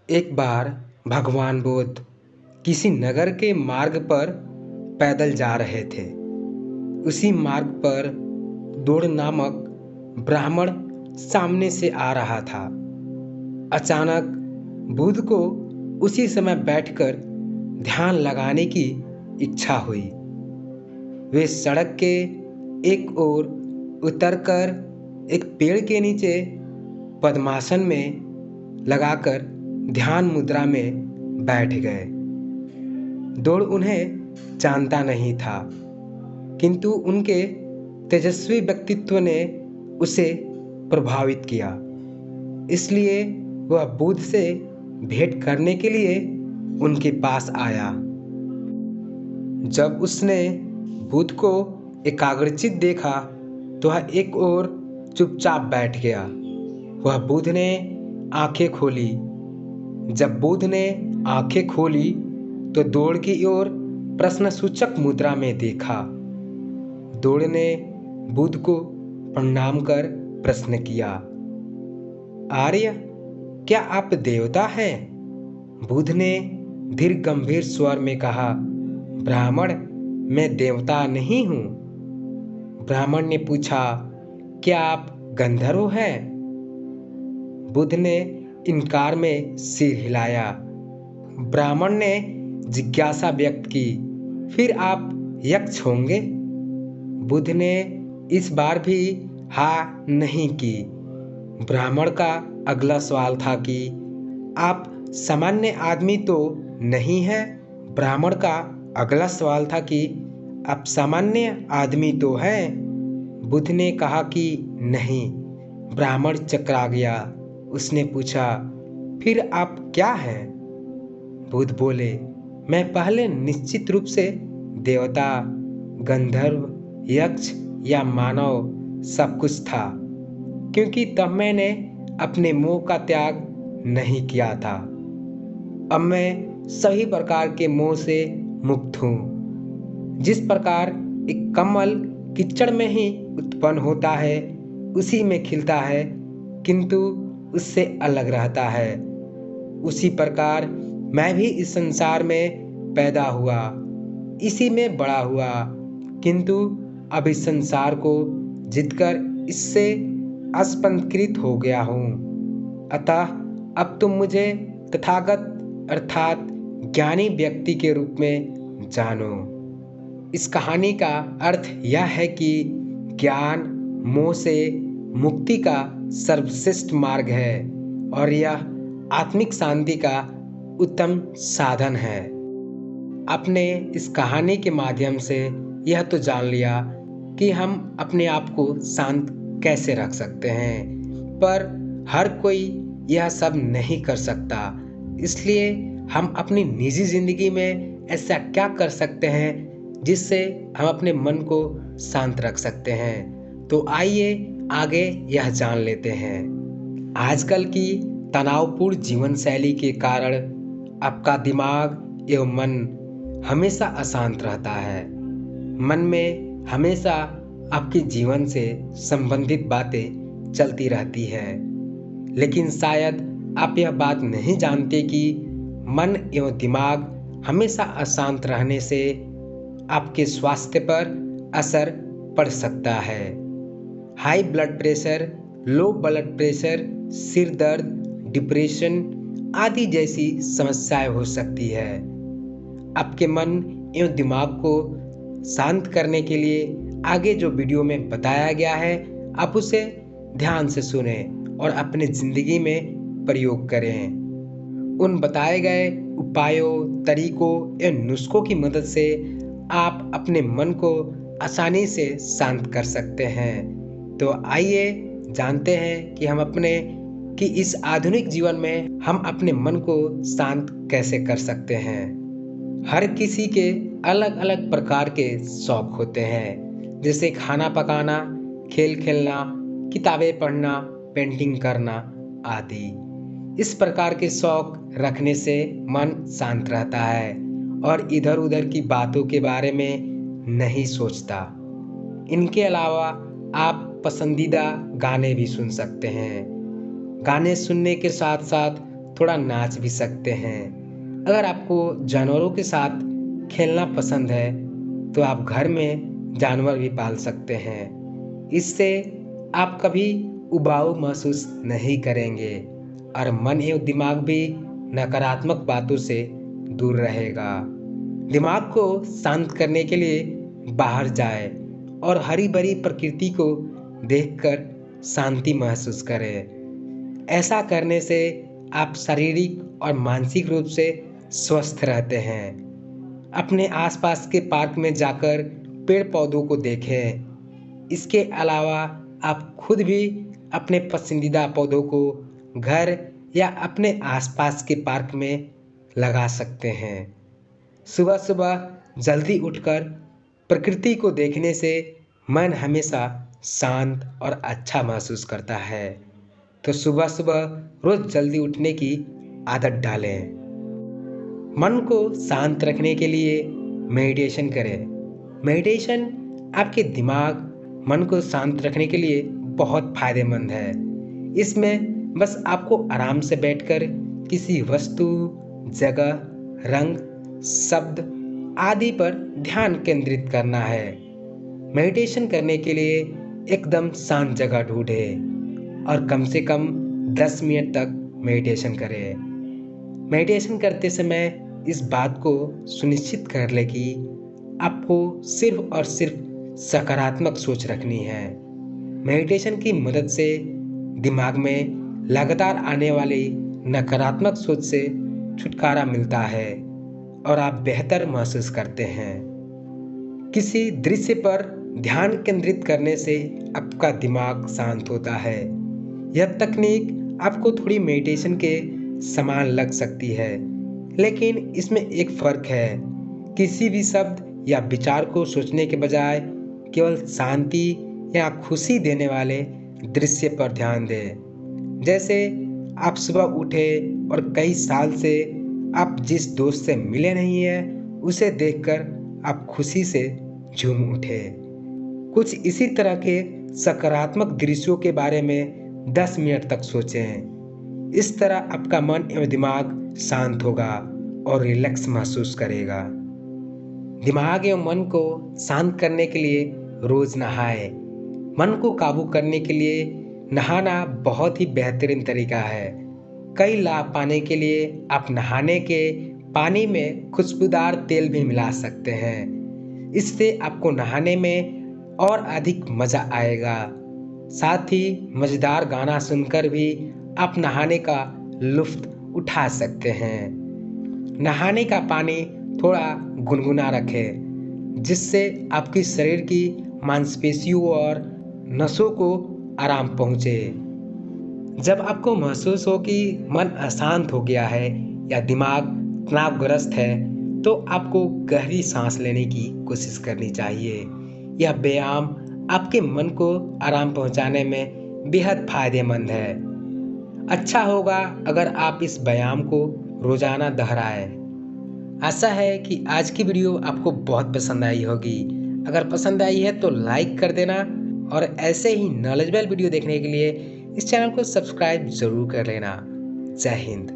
एक बार भगवान बुद्ध किसी नगर के मार्ग पर पैदल जा रहे थे। उसी मार्ग पर दौड़ नामक ब्राह्मण सामने से आ रहा था। अचानक बुद्ध को उसी समय बैठकर ध्यान लगाने की इच्छा हुई। वे सड़क के एक ओर उतरकर एक पेड़ के नीचे पद्मासन में लगाकर ध्यान मुद्रा में बैठ गए। दौड़ उन्हें जानता नहीं था, किंतु उनके तेजस्वी व्यक्तित्व ने उसे प्रभावित किया। इसलिए वह बुद्ध से भेंट करने के लिए उनके पास आया। जब उसने बुद्ध को एकाग्रचित देखा तो वह एक ओर चुपचाप बैठ गया। वह बुद्ध ने आंखें खोली। जब बुद्ध ने आंखें खोली तो दौड़ की ओर प्रश्नसूचक मुद्रा में देखा। दौड़ ने बुद्ध को प्रणाम कर प्रश्न किया, आर्य, क्या आप देवता हैं? बुद्ध ने धीर गंभीर स्वर में कहा, ब्राह्मण, मैं देवता नहीं हूं। ब्राह्मण ने पूछा, क्या आप गंधर्व हैं? बुद्ध ने इनकार में सिर हिलाया। ब्राह्मण ने जिज्ञासा व्यक्त की, फिर आप यक्ष होंगे? बुद्ध ने इस बार भी हाँ नहीं की। ब्राह्मण का अगला सवाल था कि आप सामान्य आदमी तो नहीं हैं? ब्राह्मण का अगला सवाल था कि आप सामान्य आदमी तो हैं? बुद्ध ने कहा कि नहीं। ब्राह्मण चकरा गया। उसने पूछा, फिर आप क्या हैं? बुद्ध बोले, मैं पहले निश्चित रूप से देवता, गंधर्व, यक्ष या मानव सब कुछ था, क्योंकि तब मैंने अपने मोह का त्याग नहीं किया था। अब मैं सभी प्रकार के मोह से मुक्त हूँ। जिस प्रकार एक कमल कीचड़ में ही उत्पन्न होता है, उसी में खिलता है, किंतु उससे अलग रहता है, उसी प्रकार मैं भी इस संसार में पैदा हुआ, इसी में बड़ा हुआ, किंतु अब इस संसार को जीतकर इससे अस्पंदकृत हो गया हूँ। अतः अब तुम मुझे तथागत अर्थात ज्ञानी व्यक्ति के रूप में जानो। इस कहानी का अर्थ यह है कि ज्ञान मोह से मुक्ति का सर्वश्रेष्ठ मार्ग है और यह आत्मिक शांति का उत्तम साधन है। आपने इस कहानी के माध्यम से यह तो जान लिया कि हम अपने आप को शांत कैसे रख सकते हैं, पर हर कोई यह सब नहीं कर सकता। इसलिए हम अपनी निजी जिंदगी में ऐसा क्या कर सकते हैं जिससे हम अपने मन को शांत रख सकते हैं। तो आइए आगे यह जान लेते हैं। आजकल की तनावपूर्ण जीवन शैली के कारण आपका दिमाग एवं मन हमेशा अशांत रहता है। मन में हमेशा आपके जीवन से संबंधित बातें चलती रहती है, लेकिन शायद आप यह बात नहीं जानते कि मन एवं दिमाग हमेशा अशांत रहने से आपके स्वास्थ्य पर असर पड़ सकता है। High blood pressure, low blood pressure, सिर दर्द, डिप्रेशन आदि जैसी समस्याएं हो सकती है। आपके मन एवं दिमाग को शांत करने के लिए आगे जो वीडियो में बताया गया है, आप उसे ध्यान से सुनें और अपने जिंदगी में प्रयोग करें। उन बताए गए उपायों, तरीकों एवं नुस्खों की मदद से आप अपने मन को आसानी से शांत कर सकते हैं। तो आइए जानते हैं कि इस आधुनिक जीवन में हम अपने मन को शांत कैसे कर सकते हैं। हर किसी के अलग अलग प्रकार के शौक होते हैं, जैसे खाना पकाना, खेल खेलना, किताबें पढ़ना, पेंटिंग करना आदि। इस प्रकार के शौक रखने से मन शांत रहता है और इधर उधर की बातों के बारे में नहीं सोचता। इनके अलावा आप पसंदीदा गाने भी सुन सकते हैं। गाने सुनने के साथ साथ थोड़ा नाच भी सकते हैं। अगर आपको जानवरों के साथ खेलना पसंद है तो आप घर में जानवर भी पाल सकते हैं। इससे आप कभी उबाऊ महसूस नहीं करेंगे और मन एवं दिमाग भी नकारात्मक बातों से दूर रहेगा। दिमाग को शांत करने के लिए बाहर जाए और हरी भरी प्रकृति को देखकर शांति महसूस करें। ऐसा करने से आप शारीरिक और मानसिक रूप से स्वस्थ रहते हैं। अपने आसपास के पार्क में जाकर पेड़ पौधों को देखें। इसके अलावा आप खुद भी अपने पसंदीदा पौधों को घर या अपने आसपास के पार्क में लगा सकते हैं। सुबह सुबह जल्दी उठकर प्रकृति को देखने से मन हमेशा शांत और अच्छा महसूस करता है। तो सुबह सुबह रोज जल्दी उठने की आदत डालें। मन को शांत रखने के लिए मेडिटेशन करें। मेडिटेशन आपके दिमाग मन को शांत रखने के लिए बहुत फायदेमंद है। इसमें बस आपको आराम से बैठकर किसी वस्तु, जगह, रंग, शब्द आदि पर ध्यान केंद्रित करना है। मेडिटेशन करने के लिए एकदम शांत जगह ढूंढें और कम से कम 10 मिनट तक मेडिटेशन करें। मेडिटेशन करते समय इस बात को सुनिश्चित कर ले कि आपको सिर्फ और सिर्फ सकारात्मक सोच रखनी है। मेडिटेशन की मदद से दिमाग में लगातार आने वाली नकारात्मक सोच से छुटकारा मिलता है और आप बेहतर महसूस करते हैं। किसी दृश्य पर ध्यान केंद्रित करने से आपका दिमाग शांत होता है। यह तकनीक आपको थोड़ी मेडिटेशन के समान लग सकती है, लेकिन इसमें एक फर्क है। किसी भी शब्द या विचार को सोचने के बजाय केवल शांति या खुशी देने वाले दृश्य पर ध्यान दें। जैसे आप सुबह उठे और कई साल से आप जिस दोस्त से मिले नहीं हैं, उसे देखकर आप खुशी से झूम उठे। कुछ इसी तरह के सकारात्मक दृश्यों के बारे में 10 मिनट तक सोचें। इस तरह आपका मन एवं दिमाग शांत होगा और रिलैक्स महसूस करेगा। दिमाग एवं मन को शांत करने के लिए रोज नहाएं। मन को काबू करने के लिए नहाना बहुत ही बेहतरीन तरीका है। कई लाभ पाने के लिए आप नहाने के पानी में खुशबूदार तेल भी मिला सकते हैं। इससे आपको नहाने में और अधिक मजा आएगा। साथ ही मजेदार गाना सुनकर भी आप नहाने का लुत्फ उठा सकते हैं। नहाने का पानी थोड़ा गुनगुना रखें, जिससे आपकी शरीर की मांसपेशियों और नसों को आराम पहुंचे। जब आपको महसूस हो कि मन अशांत हो गया है या दिमाग तनावग्रस्त है, तो आपको गहरी सांस लेने की कोशिश करनी चाहिए। यह व्यायाम आपके मन को आराम पहुंचाने में बेहद फायदेमंद है। अच्छा होगा अगर आप इस व्यायाम को रोजाना दोहराएं। आशा है कि आज की वीडियो आपको बहुत पसंद आई होगी। अगर पसंद आई है तो लाइक कर देना और ऐसे ही नॉलेजेबल वीडियो देखने के लिए इस चैनल को सब्सक्राइब जरूर कर लेना। जय हिंद।